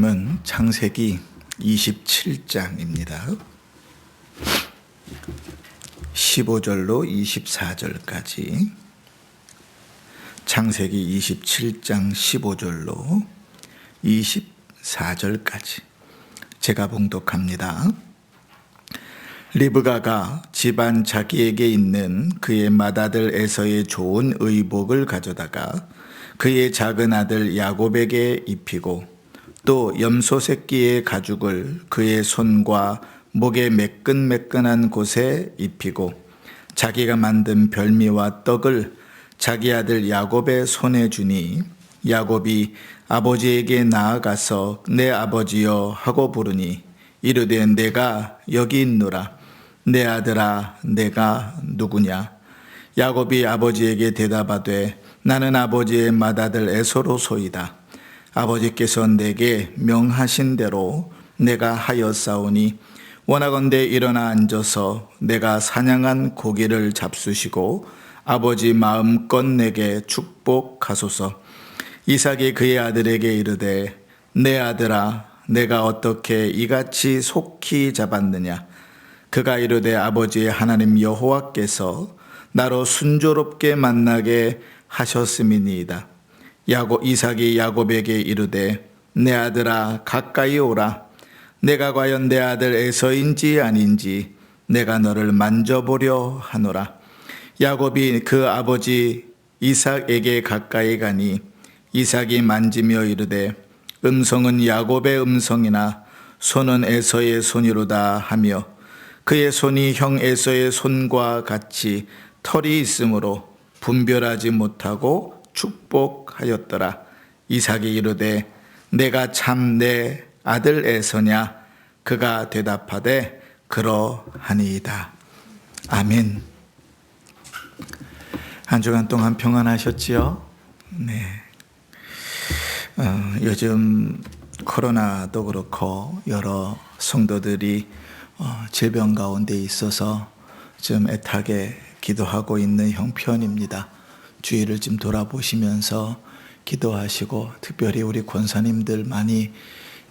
은 창세기 27장입니다. 15절로 24절까지 창세기 27장 15절로 24절까지 제가 봉독합니다. 리브가가 집안 자기에게 있는 그의 맏아들 에서의 좋은 의복을 가져다가 그의 작은 아들 야곱에게 입히고 또 염소 새끼의 가죽을 그의 손과 목의 매끈매끈한 곳에 입히고 자기가 만든 별미와 떡을 자기 아들 야곱의 손에 주니 야곱이 아버지에게 나아가서 내 아버지여 하고 부르니 이르되 내가 여기 있노라. 내 아들아 내가 누구냐? 야곱이 아버지에게 대답하되 나는 아버지의 맏아들 에서로소이다. 아버지께서 내게 명하신 대로 내가 하였사오니 원하건대 일어나 앉아서 내가 사냥한 고기를 잡수시고 아버지 마음껏 내게 축복하소서. 이삭이 그의 아들에게 이르되 내 아들아 내가 어떻게 이같이 속히 잡았느냐? 그가 이르되 아버지의 하나님 여호와께서 나로 순조롭게 만나게 하셨음이니이다. 이삭이 야곱에게 이르되 내 아들아 가까이 오라. 내가 과연 내 아들 에서인지 아닌지 내가 너를 만져보려 하노라. 야곱이 그 아버지 이삭에게 가까이 가니 이삭이 만지며 이르되 음성은 야곱의 음성이나 손은 에서의 손이로다 하며 그의 손이 형 에서의 손과 같이 털이 있으므로 분별하지 못하고 축복하였더라. 이삭이 이르되 내가 참 내 아들 에서냐? 그가 대답하되 그러하니이다. 아멘. 한 주간 동안 평안하셨지요? 네. 요즘 코로나도 그렇고 여러 성도들이 질병 가운데 있어서 좀 애타게 기도하고 있는 형편입니다. 주위를 좀 돌아보시면서 기도하시고 특별히 우리 권사님들 많이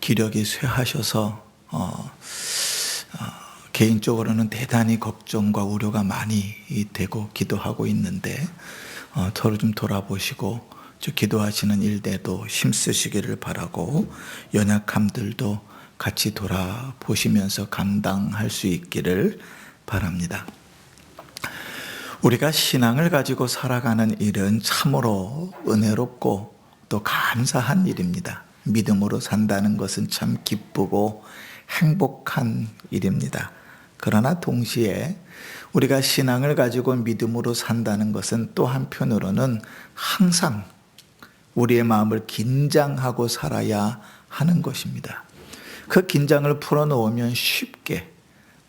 기력이 쇠하셔서 개인적으로는 대단히 걱정과 우려가 많이 되고 기도하고 있는데 서로 좀 돌아보시고 기도하시는 일대도 힘쓰시기를 바라고 연약함들도 같이 돌아보시면서 감당할 수 있기를 바랍니다. 우리가 신앙을 가지고 살아가는 일은 참으로 은혜롭고 또 감사한 일입니다. 믿음으로 산다는 것은 참 기쁘고 행복한 일입니다. 그러나 동시에 우리가 신앙을 가지고 믿음으로 산다는 것은 또 한편으로는 항상 우리의 마음을 긴장하고 살아야 하는 것입니다. 그 긴장을 풀어놓으면 쉽게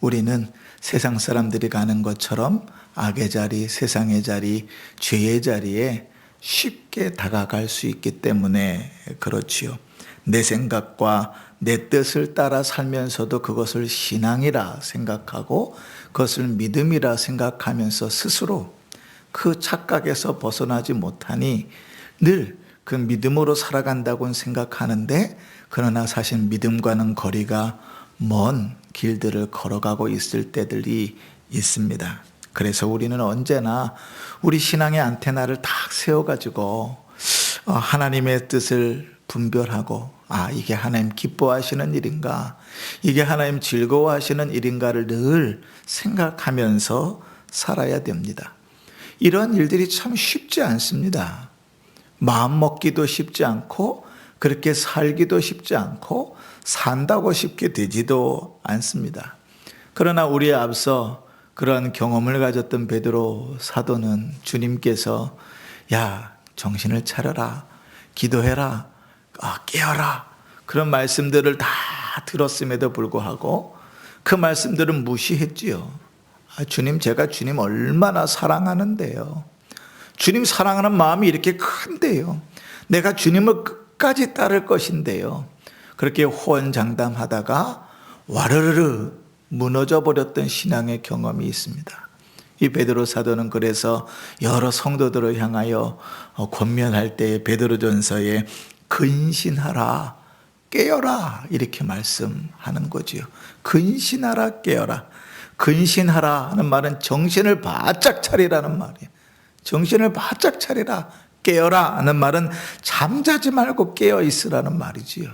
우리는 세상 사람들이 가는 것처럼 악의 자리, 세상의 자리, 죄의 자리에 쉽게 다가갈 수 있기 때문에 그렇지요. 내 생각과 내 뜻을 따라 살면서도 그것을 신앙이라 생각하고 그것을 믿음이라 생각하면서 스스로 그 착각에서 벗어나지 못하니 늘 그 믿음으로 살아간다고는 생각하는데 그러나 사실 믿음과는 거리가 먼 길들을 걸어가고 있을 때들이 있습니다. 그래서 우리는 언제나 우리 신앙의 안테나를 딱 세워가지고 하나님의 뜻을 분별하고 이게 하나님 기뻐하시는 일인가, 이게 하나님 즐거워하시는 일인가를 늘 생각하면서 살아야 됩니다. 이런 일들이 참 쉽지 않습니다. 마음 먹기도 쉽지 않고 그렇게 살기도 쉽지 않고 산다고 쉽게 되지도 않습니다. 그러나 우리에 앞서 그런 경험을 가졌던 베드로 사도는 주님께서 야 정신을 차려라, 기도해라, 깨어라 그런 말씀들을 다 들었음에도 불구하고 그 말씀들은 무시했지요. 주님 제가 주님 얼마나 사랑하는데요. 주님 사랑하는 마음이 이렇게 큰데요. 내가 주님을 끝까지 따를 것인데요. 그렇게 호언장담하다가 와르르르 무너져 버렸던 신앙의 경험이 있습니다. 이 베드로 사도는 그래서 여러 성도들을 향하여 권면할 때 베드로전서에 근신하라, 깨어라 이렇게 말씀하는 거지요. 근신하라 깨어라. 근신하라 하는 말은 정신을 바짝 차리라는 말이에요. 정신을 바짝 차리라 깨어라 하는 말은 잠자지 말고 깨어 있으라는 말이지요.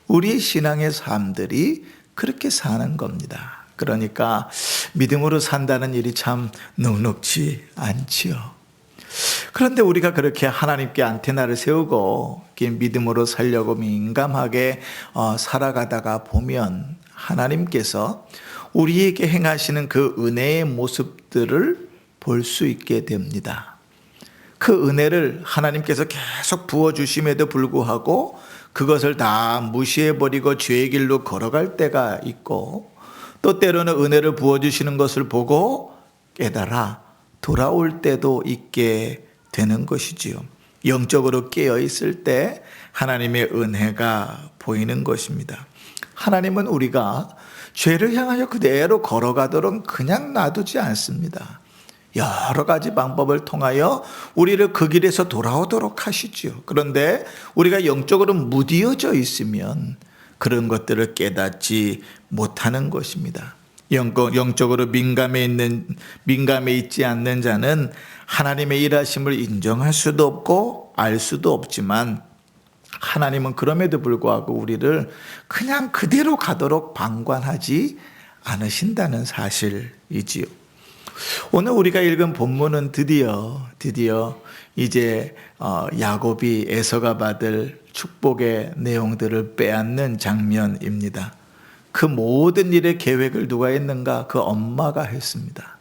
우리 신앙의 삶들이 그렇게 사는 겁니다. 그러니까 믿음으로 산다는 일이 참 넉넉지 않지요. 그런데 우리가 그렇게 하나님께 안테나를 세우고 믿음으로 살려고 민감하게 살아가다가 보면 하나님께서 우리에게 행하시는 그 은혜의 모습들을 볼 수 있게 됩니다. 그 은혜를 하나님께서 계속 부어주심에도 불구하고 그것을 다 무시해버리고 죄의 길로 걸어갈 때가 있고, 또 때로는 은혜를 부어주시는 것을 보고 깨달아 돌아올 때도 있게 되는 것이지요. 영적으로 깨어있을 때 하나님의 은혜가 보이는 것입니다. 하나님은 우리가 죄를 향하여 그대로 걸어가도록 그냥 놔두지 않습니다. 여러 가지 방법을 통하여 우리를 그 길에서 돌아오도록 하시죠. 그런데 우리가 영적으로 무디어져 있으면 그런 것들을 깨닫지 못하는 것입니다. 영적으로 민감해 있지 않는 자는 하나님의 일하심을 인정할 수도 없고 알 수도 없지만, 하나님은 그럼에도 불구하고 우리를 그냥 그대로 가도록 방관하지 않으신다는 사실이지요. 오늘 우리가 읽은 본문은 드디어 이제 야곱이 에서가 받을 축복의 내용들을 빼앗는 장면입니다. 그 모든 일의 계획을 누가 했는가? 그 엄마가 했습니다.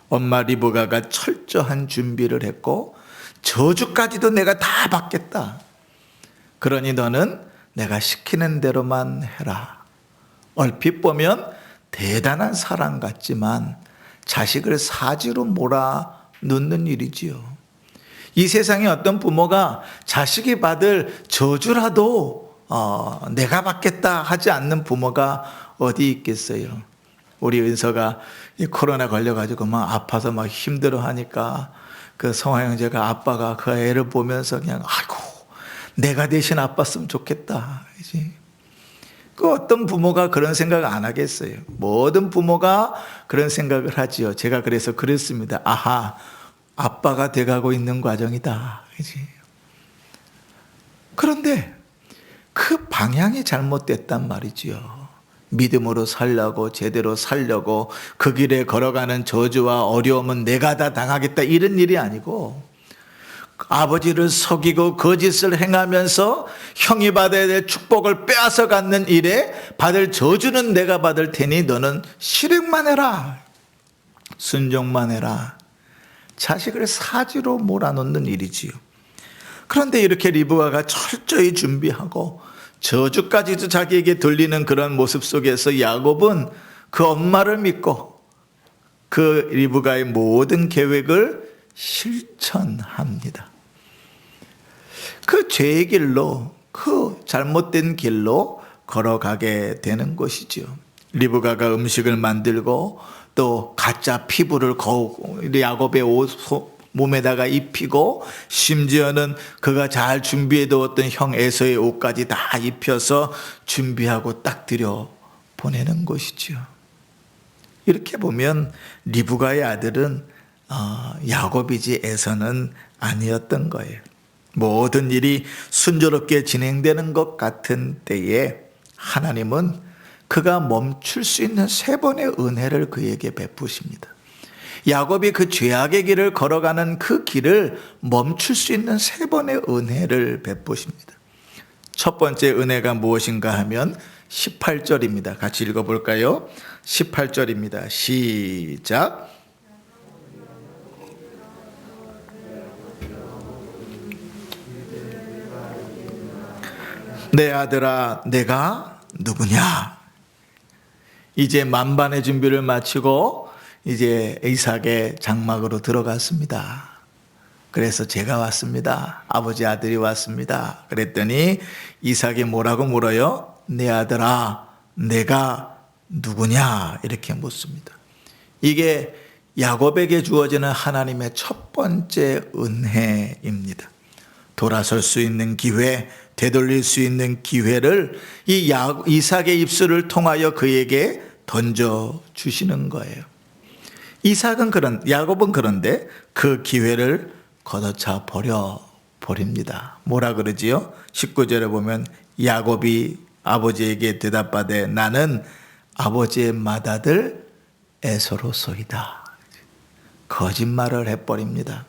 엄마 리브가가 철저한 준비를 했고, 저주까지도 내가 다 받겠다. 그러니 너는 내가 시키는 대로만 해라. 얼핏 보면 대단한 사랑 같지만 자식을 사지로 몰아넣는 일이지요. 이 세상에 어떤 부모가 자식이 받을 저주라도 내가 받겠다 하지 않는 부모가 어디 있겠어요. 우리 은서가 코로나 걸려가지고 막 아파서 막 힘들어 하니까 그 성화 형제가 아빠가 그 애를 보면서 그냥 아이고 내가 대신 아팠으면 좋겠다. 그 어떤 부모가 그런 생각 안 하겠어요. 모든 부모가 그런 생각을 하지요. 제가 그래서 그랬습니다. 아하, 아빠가 돼가고 있는 과정이다. 그런데 그 방향이 잘못됐단 말이지요. 믿음으로 살려고, 제대로 살려고 그 길에 걸어가는 저주와 어려움은 내가 다 당하겠다 이런 일이 아니고, 아버지를 속이고 거짓을 행하면서 형이 받아야 될 축복을 빼앗아 갖는 일에 받을 저주는 내가 받을 테니 너는 실행만 해라. 순종만 해라. 자식을 사지로 몰아넣는 일이지요. 그런데 이렇게 리브가가 철저히 준비하고 저주까지도 자기에게 들리는 그런 모습 속에서 야곱은 그 엄마를 믿고 그 리브가의 모든 계획을 실천합니다. 그 죄의 길로, 그 잘못된 길로 걸어가게 되는 것이죠. 리브가가 음식을 만들고 또 가짜 피부를 야곱의 몸에다가 입히고, 심지어는 그가 잘 준비해 두었던 형 에서의 옷까지 다 입혀서 준비하고 딱 들여 보내는 것이죠. 이렇게 보면 리브가의 아들은 야곱이지 에서는 아니었던 거예요. 모든 일이 순조롭게 진행되는 것 같은 때에 하나님은 그가 멈출 수 있는 3번의 은혜를 그에게 베푸십니다. 야곱이 그 죄악의 길을 걸어가는 그 길을 멈출 수 있는 3번의 은혜를 베푸십니다. 첫 번째 은혜가 무엇인가 하면 18절입니다. 같이 읽어볼까요? 18절입니다. 시작. 내 아들아, 내가 누구냐? 이제 만반의 준비를 마치고 이제 이삭의 장막으로 들어갔습니다. 그래서 제가 왔습니다. 아버지 아들이 왔습니다. 그랬더니 이삭이 뭐라고 물어요? 내 아들아, 내가 누구냐? 이렇게 묻습니다. 이게 야곱에게 주어지는 하나님의 첫 번째 은혜입니다. 돌아설 수 있는 기회, 되돌릴 수 있는 기회를 이삭의 입술을 통하여 그에게 던져 주시는 거예요. 야곱은 그런데 그 기회를 걷어차 버립니다. 뭐라 그러지요? 19절에 보면 야곱이 아버지에게 대답하되 나는 아버지의 맏아들 에서로소이다. 거짓말을 해버립니다.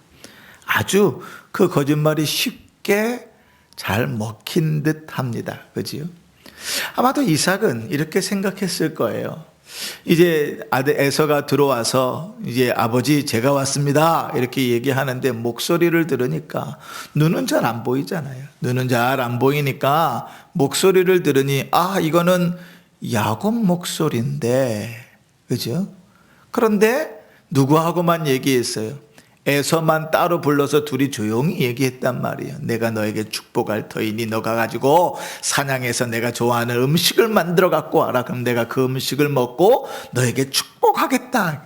아주 그 거짓말이 쉽게 잘 먹힌 듯 합니다. 그지요? 아마도 이삭은 이렇게 생각했을 거예요. 이제 아들 에서가 들어와서 이제 아버지 제가 왔습니다 이렇게 얘기하는데 목소리를 들으니까 눈은 잘 안 보이잖아요. 눈은 잘 안 보이니까 목소리를 들으니 이거는 야곱 목소리인데, 그죠? 그런데 누구하고만 얘기했어요? 에서만 따로 불러서 둘이 조용히 얘기했단 말이에요. 내가 너에게 축복할 터이니 너가 가지고 사냥해서 내가 좋아하는 음식을 만들어 갖고 와라. 그럼 내가 그 음식을 먹고 너에게 축복하겠다.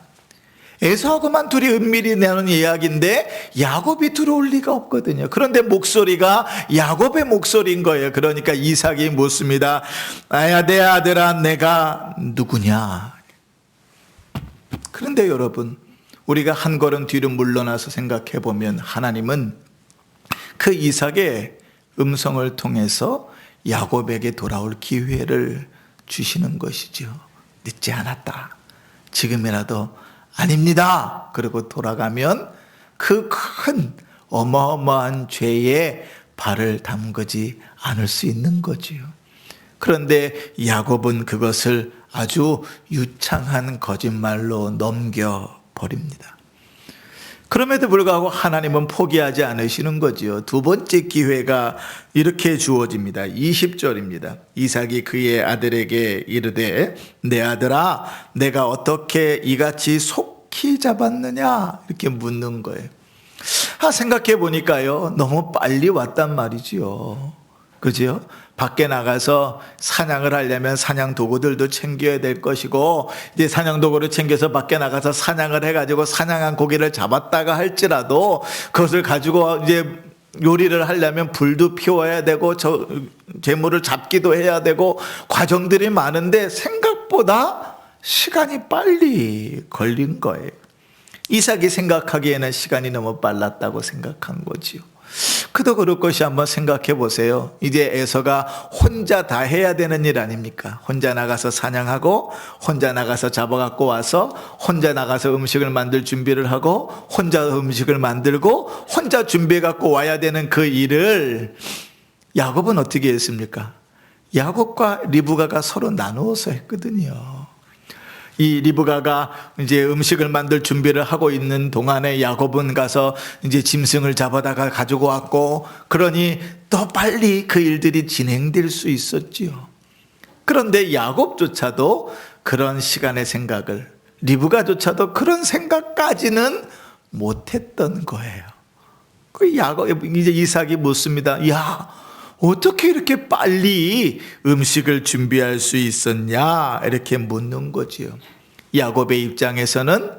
에서하고만 둘이 은밀히 나눈 이야기인데 야곱이 들어올 리가 없거든요. 그런데 목소리가 야곱의 목소리인 거예요. 그러니까 이삭이 묻습니다. 내 아들아 내가 누구냐. 그런데 여러분, 우리가 한 걸음 뒤로 물러나서 생각해 보면 하나님은 그 이삭의 음성을 통해서 야곱에게 돌아올 기회를 주시는 것이죠. 늦지 않았다. 지금이라도 아닙니다. 그리고 돌아가면 그 큰 어마어마한 죄에 발을 담그지 않을 수 있는 거지요. 그런데 야곱은 그것을 아주 유창한 거짓말로 넘겨버립니다. 그럼에도 불구하고 하나님은 포기하지 않으시는 거지요. 두 번째 기회가 이렇게 주어집니다. 20절입니다. 이삭이 그의 아들에게 이르되 내 아들아 내가 어떻게 이같이 속히 잡았느냐 이렇게 묻는 거예요. 생각해 보니까요 너무 빨리 왔단 말이지요. 그죠? 밖에 나가서 사냥을 하려면 사냥 도구들도 챙겨야 될 것이고, 이제 사냥 도구를 챙겨서 밖에 나가서 사냥을 해가지고 사냥한 고기를 잡았다가 할지라도 그것을 가지고 이제 요리를 하려면 불도 피워야 되고 재물을 잡기도 해야 되고 과정들이 많은데 생각보다 시간이 빨리 걸린 거예요. 이삭이 생각하기에는 시간이 너무 빨랐다고 생각한 거지요. 그도 그럴 것이 한번 생각해 보세요. 이제 에서가 혼자 다 해야 되는 일 아닙니까? 혼자 나가서 사냥하고 혼자 나가서 잡아갖고 와서 혼자 나가서 음식을 만들 준비를 하고 혼자 음식을 만들고 혼자 준비해갖고 와야 되는 그 일을 야곱은 어떻게 했습니까? 야곱과 리브가가 서로 나누어서 했거든요. 이 리브가가 이제 음식을 만들 준비를 하고 있는 동안에 야곱은 가서 이제 짐승을 잡아다가 가지고 왔고, 그러니 더 빨리 그 일들이 진행될 수 있었지요. 그런데 야곱조차도 그런 시간의 생각을, 리브가조차도 그런 생각까지는 못했던 거예요. 이제 이삭이 묻습니다. 야, 어떻게 이렇게 빨리 음식을 준비할 수 있었냐? 이렇게 묻는 거지요. 야곱의 입장에서는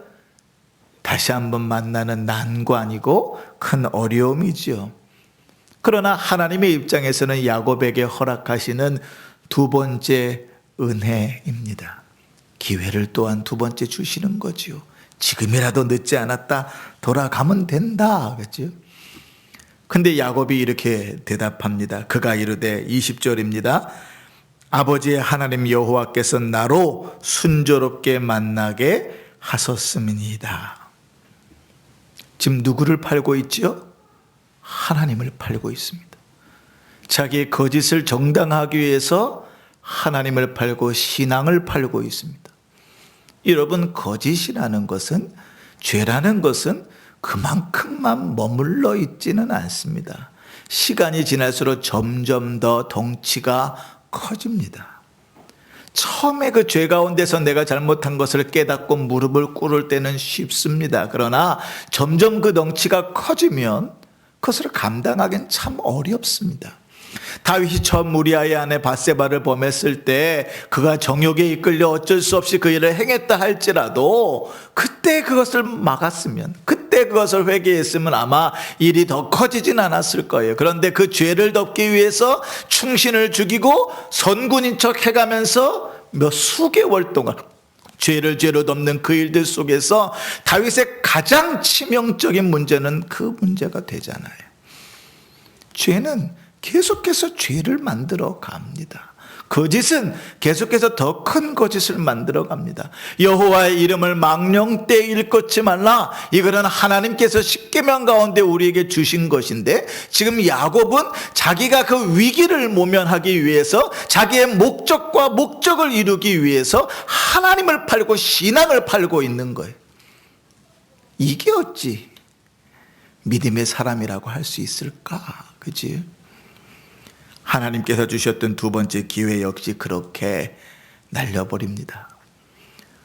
다시 한번 만나는 난관이고 큰 어려움이지요. 그러나 하나님의 입장에서는 야곱에게 허락하시는 두 번째 은혜입니다. 기회를 또한 두 번째 주시는 거지요. 지금이라도 늦지 않았다. 돌아가면 된다. 그렇죠? 근데 야곱이 이렇게 대답합니다. 그가 이르되 20절입니다. 아버지의 하나님 여호와께서 나로 순조롭게 만나게 하셨음이니이다. 지금 누구를 팔고 있죠? 하나님을 팔고 있습니다. 자기의 거짓을 정당하기 위해서 하나님을 팔고 신앙을 팔고 있습니다. 여러분, 거짓이라는 것은, 죄라는 것은 그만큼만 머물러 있지는 않습니다. 시간이 지날수록 점점 더 덩치가 커집니다. 처음에 그 죄 가운데서 내가 잘못한 것을 깨닫고 무릎을 꿇을 때는 쉽습니다. 그러나 점점 그 덩치가 커지면 그것을 감당하기는 참 어렵습니다. 다윗이 처음 우리아의 아내 밧세바를 범했을 때 그가 정욕에 이끌려 어쩔 수 없이 그 일을 행했다 할지라도 그때 그때 그것을 막았으면, 그때 그것을 회개했으면 아마 일이 더 커지진 않았을 거예요. 그런데 그 죄를 덮기 위해서 충신을 죽이고 선군인 척 해가면서 몇 수개월 동안 죄를 죄로 덮는 그 일들 속에서 다윗의 가장 치명적인 문제는 그 문제가 되잖아요. 죄는 계속해서 죄를 만들어 갑니다. 거짓은 계속해서 더 큰 거짓을 만들어 갑니다. 여호와의 이름을 망령되이 일컫지 말라. 이거는 하나님께서 십계명 가운데 우리에게 주신 것인데, 지금 야곱은 자기가 그 위기를 모면하기 위해서, 자기의 목적과 목적을 이루기 위해서 하나님을 팔고 신앙을 팔고 있는 거예요. 이게 어찌 믿음의 사람이라고 할 수 있을까? 그치? 하나님께서 주셨던 두 번째 기회 역시 그렇게 날려버립니다.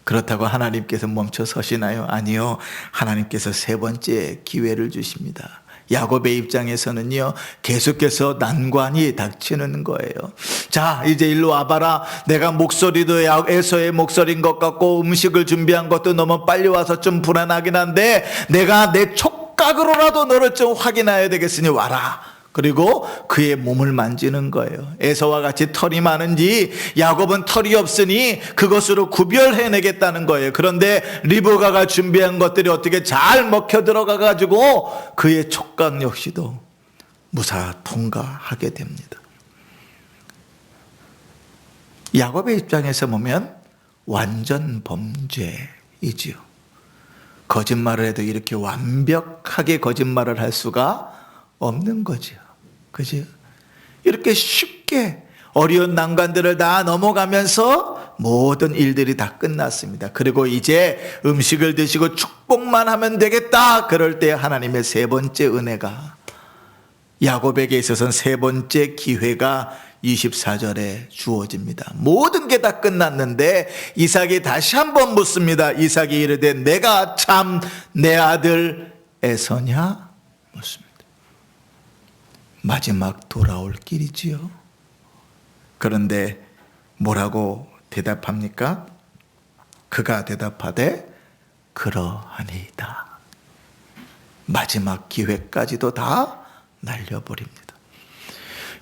그렇다고 하나님께서 멈춰 서시나요? 아니요. 하나님께서 세 번째 기회를 주십니다. 야곱의 입장에서는요, 계속해서 난관이 닥치는 거예요. 자, 이제 일로 와봐라. 내가 목소리도 에서의 목소리인 것 같고 음식을 준비한 것도 너무 빨리 와서 좀 불안하긴 한데, 내가 내 촉각으로라도 너를 좀 확인해야 되겠으니 와라. 그리고 그의 몸을 만지는 거예요. 에서와 같이 털이 많은지 야곱은 털이 없으니 그것으로 구별해내겠다는 거예요. 그런데 리브가가 준비한 것들이 어떻게 잘 먹혀 들어가 가지고 그의 촉각 역시도 무사 통과하게 됩니다. 야곱의 입장에서 보면 완전 범죄이지요. 거짓말을 해도 이렇게 완벽하게 거짓말을 할 수가 없는 거죠. 그죠? 이렇게 쉽게 어려운 난관들을 다 넘어가면서 모든 일들이 다 끝났습니다. 그리고 이제 음식을 드시고 축복만 하면 되겠다. 그럴 때 하나님의 세 번째 은혜가, 야곱에게 있어서는 세 번째 기회가 24절에 주어집니다. 모든 게 다 끝났는데 이삭이 다시 한번 묻습니다. 이삭이 이르되 내가 참 내 아들 에서냐? 묻습니다. 마지막 돌아올 길이지요. 그런데 뭐라고 대답합니까? 그가 대답하되 그러하니이다. 마지막 기회까지도 다 날려버립니다.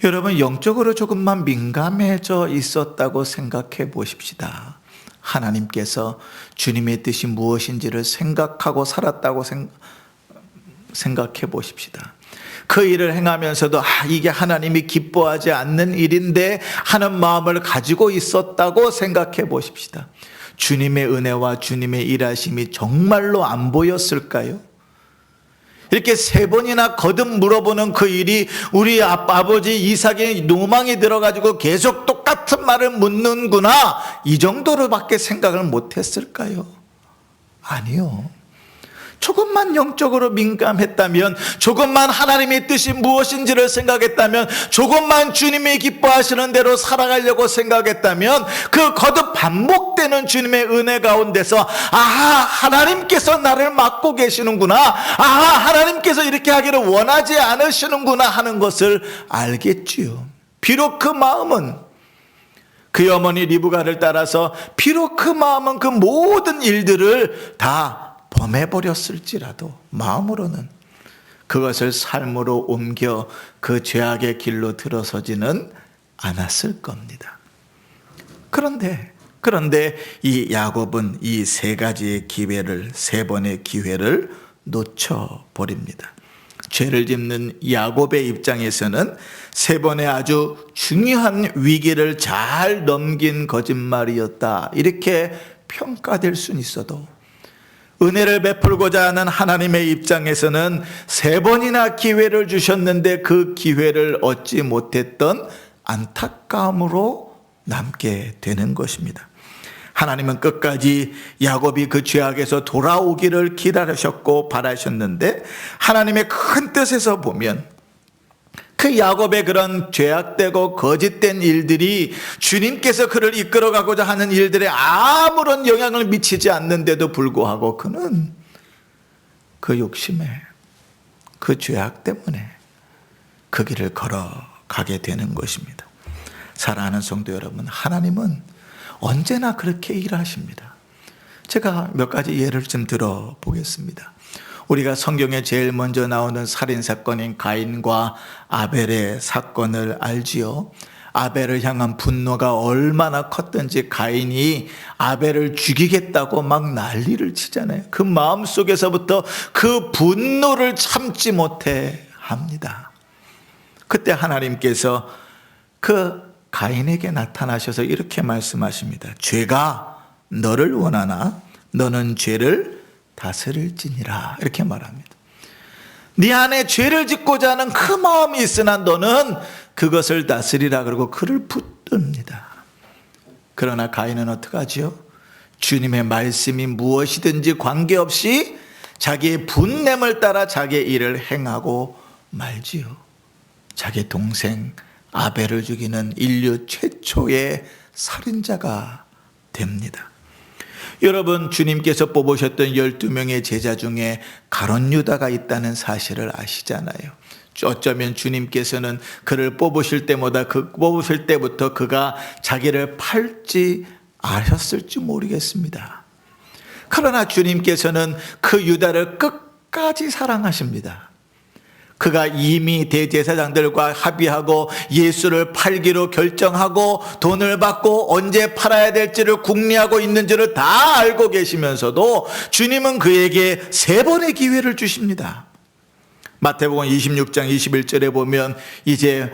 여러분, 영적으로 조금만 민감해져 있었다고 생각해 보십시다. 하나님께서 주님의 뜻이 무엇인지를 생각하고 살았다고 생각해 보십시다. 그 일을 행하면서도 이게 하나님이 기뻐하지 않는 일인데 하는 마음을 가지고 있었다고 생각해 보십시다. 주님의 은혜와 주님의 일하심이 정말로 안 보였을까요? 이렇게 세 번이나 거듭 물어보는 그 일이 우리 아버지 이삭의 노망이 들어가지고 계속 똑같은 말을 묻는구나, 이 정도로밖에 생각을 못했을까요? 아니요. 조금만 영적으로 민감했다면, 조금만 하나님의 뜻이 무엇인지를 생각했다면, 조금만 주님이 기뻐하시는 대로 살아가려고 생각했다면, 그 거듭 반복되는 주님의 은혜 가운데서 하나님께서 나를 맡고 계시는구나, 하나님께서 이렇게 하기를 원하지 않으시는구나 하는 것을 알겠지요. 비록 그 마음은, 그 어머니 리브가를 따라서 비록 그 마음은 그 모든 일들을 다 범해버렸을지라도 마음으로는 그것을 삶으로 옮겨 그 죄악의 길로 들어서지는 않았을 겁니다. 그런데 이 야곱은 이 세 가지의 기회를, 세 번의 기회를 놓쳐버립니다. 죄를 짓는 야곱의 입장에서는 세 번의 아주 중요한 위기를 잘 넘긴 거짓말이었다, 이렇게 평가될 수는 있어도, 은혜를 베풀고자 하는 하나님의 입장에서는 세 번이나 기회를 주셨는데 그 기회를 얻지 못했던 안타까움으로 남게 되는 것입니다. 하나님은 끝까지 야곱이 그 죄악에서 돌아오기를 기다리셨고 바라셨는데, 하나님의 큰 뜻에서 보면 그 야곱의 그런 죄악되고 거짓된 일들이 주님께서 그를 이끌어가고자 하는 일들에 아무런 영향을 미치지 않는데도 불구하고 그는 그 욕심에, 그 죄악 때문에 그 길을 걸어가게 되는 것입니다. 사랑하는 성도 여러분, 하나님은 언제나 그렇게 일하십니다. 제가 몇 가지 예를 좀 들어보겠습니다. 우리가 성경에 제일 먼저 나오는 살인사건인 가인과 아벨의 사건을 알지요. 아벨을 향한 분노가 얼마나 컸던지 가인이 아벨을 죽이겠다고 막 난리를 치잖아요. 그 마음속에서부터 그 분노를 참지 못해 합니다. 그때 하나님께서 그 가인에게 나타나셔서 이렇게 말씀하십니다. 죄가 너를 원하나 너는 죄를 다스릴지니라, 이렇게 말합니다. 네 안에 죄를 짓고자 하는 그 마음이 있으나 너는 그것을 다스리라, 그러고 그를 붙듭니다. 그러나 가인은 어떡하지요? 주님의 말씀이 무엇이든지 관계없이 자기의 분냄을 따라 자기의 일을 행하고 말지요. 자기 동생 아벨을 죽이는 인류 최초의 살인자가 됩니다. 여러분, 주님께서 뽑으셨던 12명의 제자 중에 가룟 유다가 있다는 사실을 아시잖아요. 어쩌면 주님께서는 그를 뽑으실 때부터 그가 자기를 팔지 아셨을지 모르겠습니다. 그러나 주님께서는 그 유다를 끝까지 사랑하십니다. 그가 이미 대제사장들과 합의하고 예수를 팔기로 결정하고 돈을 받고 언제 팔아야 될지를 궁리하고 있는 줄을 다 알고 계시면서도 주님은 그에게 3번의 기회를 주십니다. 마태복음 26장 21절에 보면 이제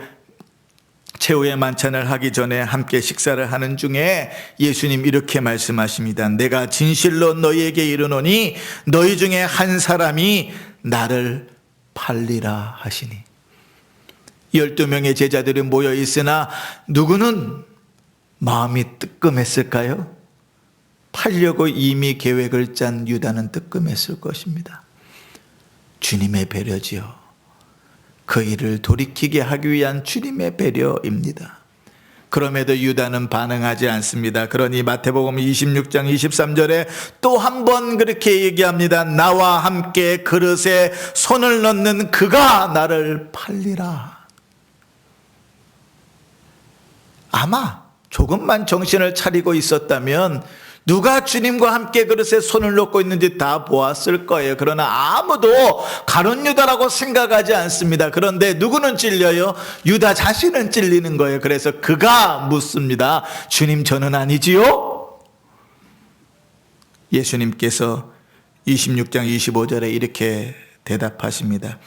최후의 만찬을 하기 전에 함께 식사를 하는 중에 예수님 이렇게 말씀하십니다. 내가 진실로 너희에게 이르노니 너희 중에 한 사람이 나를 팔리라 하시니. 12명의 제자들이 모여 있으나 누구는 마음이 뜨끔했을까요? 팔려고 이미 계획을 짠 유다는 뜨끔했을 것입니다. 주님의 배려지요. 그 일을 돌이키게 하기 위한 주님의 배려입니다. 그럼에도 유다는 반응하지 않습니다. 그러니 마태복음 26장 23절에 또 한 번 그렇게 얘기합니다. 나와 함께 그릇에 손을 넣는 그가 나를 팔리라. 아마 조금만 정신을 차리고 있었다면 누가 주님과 함께 그릇에 손을 놓고 있는지 다 보았을 거예요. 그러나 아무도 가룟 유다라고 생각하지 않습니다. 그런데 누구는 찔려요? 유다 자신은 찔리는 거예요. 그래서 그가 묻습니다. 주님, 저는 아니지요? 예수님께서 26장 25절에 이렇게 대답하십니다.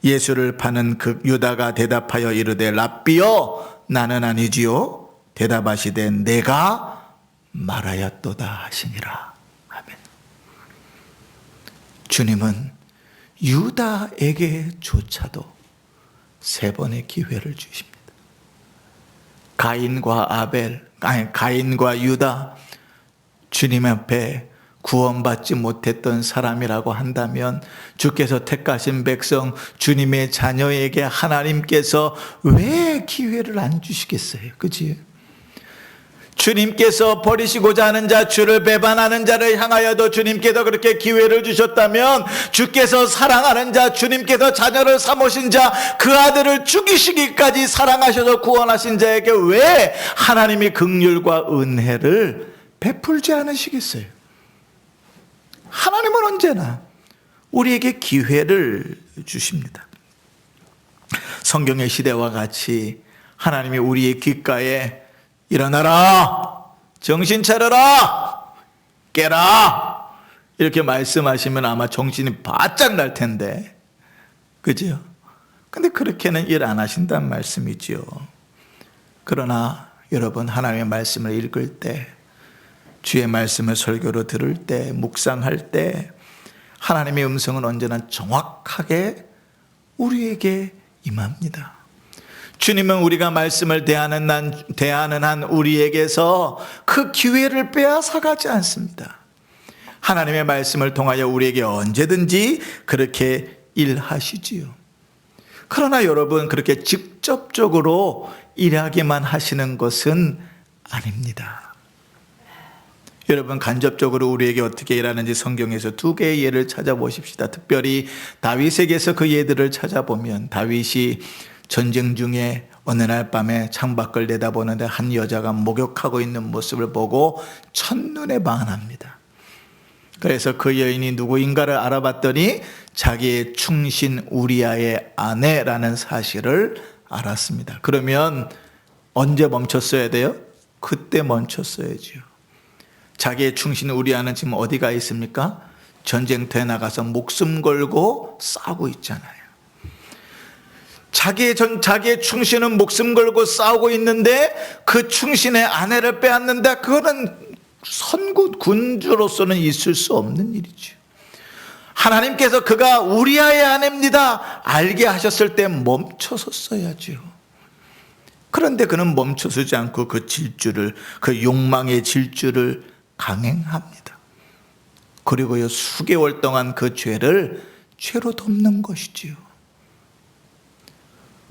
예수를 파는 그 유다가 대답하여 이르되 랍비여, 나는 아니지요? 대답하시되 내가 말하였도다 하시니라. 아멘. 주님은 유다에게조차도 3번의 기회를 주십니다. 가인과 유다, 주님 앞에 구원받지 못했던 사람이라고 한다면 주께서 택하신 백성, 주님의 자녀에게 하나님께서 왜 기회를 안 주시겠어요? 그치? 주님께서 버리시고자 하는 자, 주를 배반하는 자를 향하여도 주님께서 그렇게 기회를 주셨다면 주께서 사랑하는 자, 주님께서 자녀를 삼으신 자, 그 아들을 죽이시기까지 사랑하셔서 구원하신 자에게 왜 하나님이 긍휼과 은혜를 베풀지 않으시겠어요? 하나님은 언제나 우리에게 기회를 주십니다. 성경의 시대와 같이 하나님이 우리의 귓가에 일어나라, 정신 차려라, 깨라, 이렇게 말씀하시면 아마 정신이 바짝 날 텐데, 그죠? 근데 그렇게는 일 안 하신다는 말씀이지요. 그러나 여러분, 하나님의 말씀을 읽을 때, 주의 말씀을 설교로 들을 때, 묵상할 때 하나님의 음성은 언제나 정확하게 우리에게 임합니다. 주님은 우리가 말씀을 대하는 한 우리에게서 그 기회를 빼앗아가지 않습니다. 하나님의 말씀을 통하여 우리에게 언제든지 그렇게 일하시지요. 그러나 여러분, 그렇게 직접적으로 일하기만 하시는 것은 아닙니다. 여러분, 간접적으로 우리에게 어떻게 일하는지 성경에서 2개의 예를 찾아보십시다. 특별히 다윗에게서 그 예들을 찾아보면 다윗이 전쟁 중에 어느 날 밤에 창밖을 내다보는데 한 여자가 목욕하고 있는 모습을 보고 첫눈에 반합니다. 그래서 그 여인이 누구인가를 알아봤더니 자기의 충신 우리아의 아내라는 사실을 알았습니다. 그러면 언제 멈췄어야 돼요? 그때 멈췄어야죠. 자기의 충신 우리아는 지금 어디가 있습니까? 전쟁터에 나가서 목숨 걸고 싸우고 있잖아요. 자기의 충신은 목숨 걸고 싸우고 있는데 그 충신의 아내를 빼앗는다. 그거는 군주로서는 있을 수 없는 일이죠. 하나님께서 그가 우리아의 아내입니다 알게 하셨을 때 멈춰섰어야죠. 그런데 그는 멈춰서지 않고 그 질주를, 그 욕망의 질주를 강행합니다. 그리고요, 수개월 동안 그 죄를 죄로 덮는 것이지요.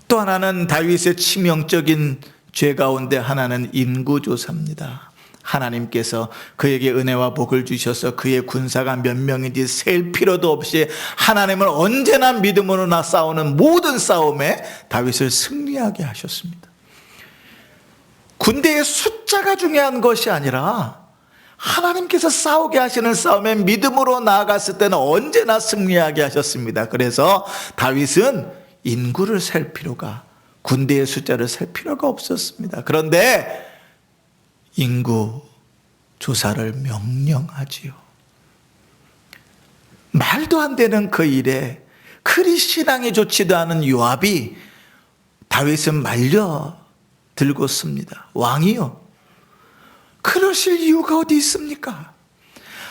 또 하나는 다윗의 치명적인 죄 가운데 하나는 인구조사입니다. 하나님께서 그에게 은혜와 복을 주셔서 그의 군사가 몇 명인지 셀 필요도 없이 하나님을 언제나 믿음으로 싸우는 모든 싸움에 다윗을 승리하게 하셨습니다. 군대의 숫자가 중요한 것이 아니라 하나님께서 싸우게 하시는 싸움에 믿음으로 나아갔을 때는 언제나 승리하게 하셨습니다. 그래서 다윗은 인구를 셀 필요가, 군대의 숫자를 셀 필요가 없었습니다. 그런데 인구 조사를 명령하지요. 말도 안 되는 그 일에 그리 신앙이 좋지도 않은 요압이 다윗은 말려 들고 씁니다. 왕이요, 그러실 이유가 어디 있습니까?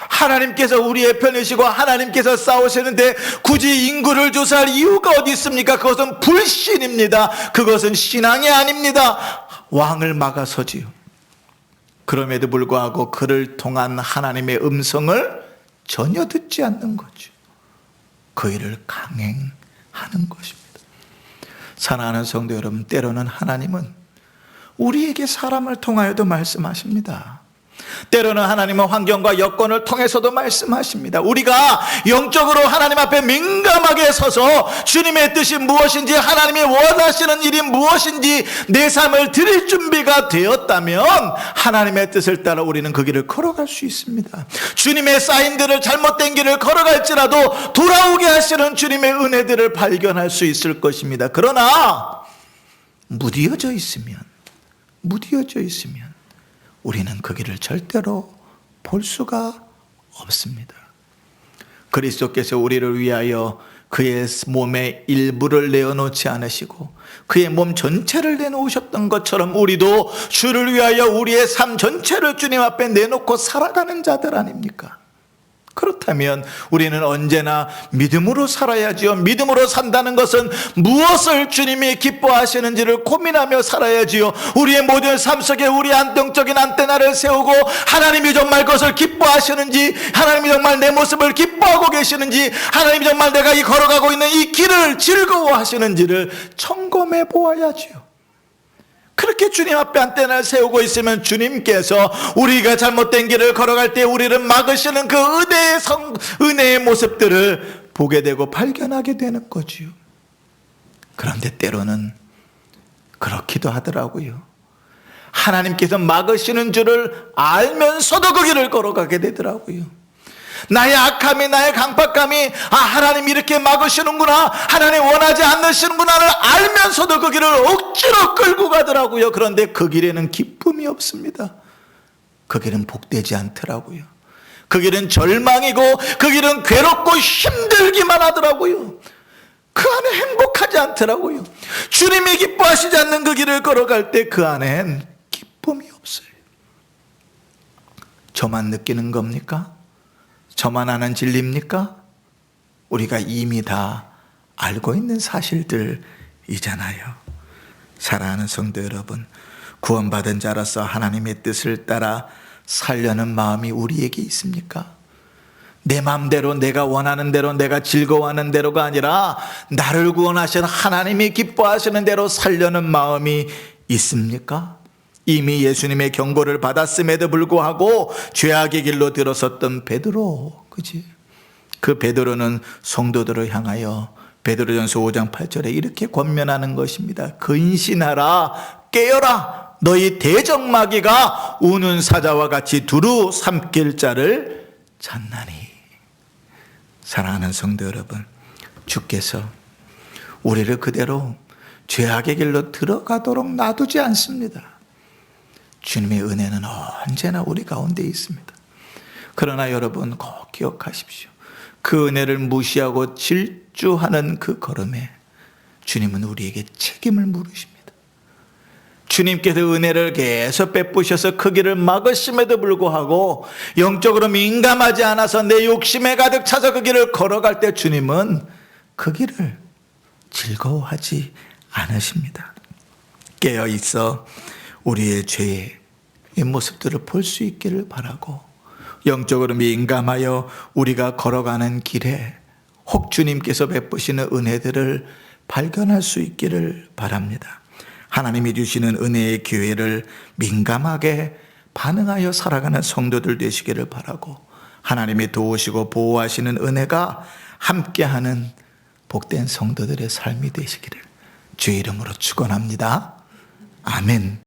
하나님께서 우리의 편이시고 하나님께서 싸우시는데 굳이 인구를 조사할 이유가 어디 있습니까? 그것은 불신입니다. 그것은 신앙이 아닙니다. 왕을 막아서지요. 그럼에도 불구하고 그를 통한 하나님의 음성을 전혀 듣지 않는 거죠. 그 일을 강행하는 것입니다. 사랑하는 성도 여러분, 때로는 하나님은 우리에게 사람을 통하여도 말씀하십니다. 때로는 하나님은 환경과 여건을 통해서도 말씀하십니다. 우리가 영적으로 하나님 앞에 민감하게 서서 주님의 뜻이 무엇인지, 하나님이 원하시는 일이 무엇인지 내 삶을 드릴 준비가 되었다면 하나님의 뜻을 따라 우리는 그 길을 걸어갈 수 있습니다. 주님의 사인들을, 잘못된 길을 걸어갈지라도 돌아오게 하시는 주님의 은혜들을 발견할 수 있을 것입니다. 그러나 무디어져 있으면 우리는 그 길을 절대로 볼 수가 없습니다. 그리스도께서 우리를 위하여 그의 몸의 일부를 내어놓지 않으시고 그의 몸 전체를 내놓으셨던 것처럼 우리도 주를 위하여 우리의 삶 전체를 주님 앞에 내놓고 살아가는 자들 아닙니까? 그렇다면 우리는 언제나 믿음으로 살아야지요. 믿음으로 산다는 것은 무엇을 주님이 기뻐하시는지를 고민하며 살아야지요. 우리의 모든 삶 속에 우리 안정적인 안테나를 세우고 하나님이 정말 그것을 기뻐하시는지, 하나님이 정말 내 모습을 기뻐하고 계시는지, 하나님이 정말 내가 이 걸어가고 있는 이 길을 즐거워하시는지를 점검해 보아야지요. 그렇게 주님 앞에 안테나를 세우고 있으면 주님께서 우리가 잘못된 길을 걸어갈 때 우리를 막으시는 그 은혜의 모습들을 보게 되고 발견하게 되는 거지요. 그런데 때로는 그렇기도 하더라고요. 하나님께서 막으시는 줄을 알면서도 그 길을 걸어가게 되더라고요. 나의 악함이, 나의 강팍함이, 하나님 이렇게 막으시는구나, 하나님 원하지 않으시는구나를 알면서도 그 길을 억지로 끌고 가더라고요. 그런데 그 길에는 기쁨이 없습니다. 그 길은 복되지 않더라고요. 그 길은 절망이고 그 길은 괴롭고 힘들기만 하더라고요. 그 안에 행복하지 않더라고요. 주님이 기뻐하시지 않는 그 길을 걸어갈 때 그 안엔 기쁨이 없어요. 저만 느끼는 겁니까? 저만 아는 진리입니까? 우리가 이미 다 알고 있는 사실들이잖아요. 사랑하는 성도 여러분, 구원받은 자로서 하나님의 뜻을 따라 살려는 마음이 우리에게 있습니까? 내 마음대로, 내가 원하는 대로, 내가 즐거워하는 대로가 아니라 나를 구원하신 하나님이 기뻐하시는 대로 살려는 마음이 있습니까? 이미 예수님의 경고를 받았음에도 불구하고 죄악의 길로 들어섰던 베드로, 그지? 그 베드로는 성도들을 향하여 베드로전서 5장 8절에 이렇게 권면하는 것입니다. 근신하라, 깨어라, 너희 대적마귀가 우는 사자와 같이 두루 삼킬 자를 찾나니. 사랑하는 성도 여러분, 주께서 우리를 그대로 죄악의 길로 들어가도록 놔두지 않습니다. 주님의 은혜는 언제나 우리 가운데 있습니다. 그러나 여러분 꼭 기억하십시오. 그 은혜를 무시하고 질주하는 그 걸음에 주님은 우리에게 책임을 물으십니다. 주님께서 은혜를 계속 베푸셔서 그 길을 막으심에도 불구하고 영적으로 민감하지 않아서 내 욕심에 가득 차서 그 길을 걸어갈 때 주님은 그 길을 즐거워하지 않으십니다. 깨어있어 우리의 죄의 모습들을 볼 수 있기를 바라고, 영적으로 민감하여 우리가 걸어가는 길에 혹 주님께서 베푸시는 은혜들을 발견할 수 있기를 바랍니다. 하나님이 주시는 은혜의 기회를 민감하게 반응하여 살아가는 성도들 되시기를 바라고, 하나님이 도우시고 보호하시는 은혜가 함께하는 복된 성도들의 삶이 되시기를 주의 이름으로 축원합니다. 아멘.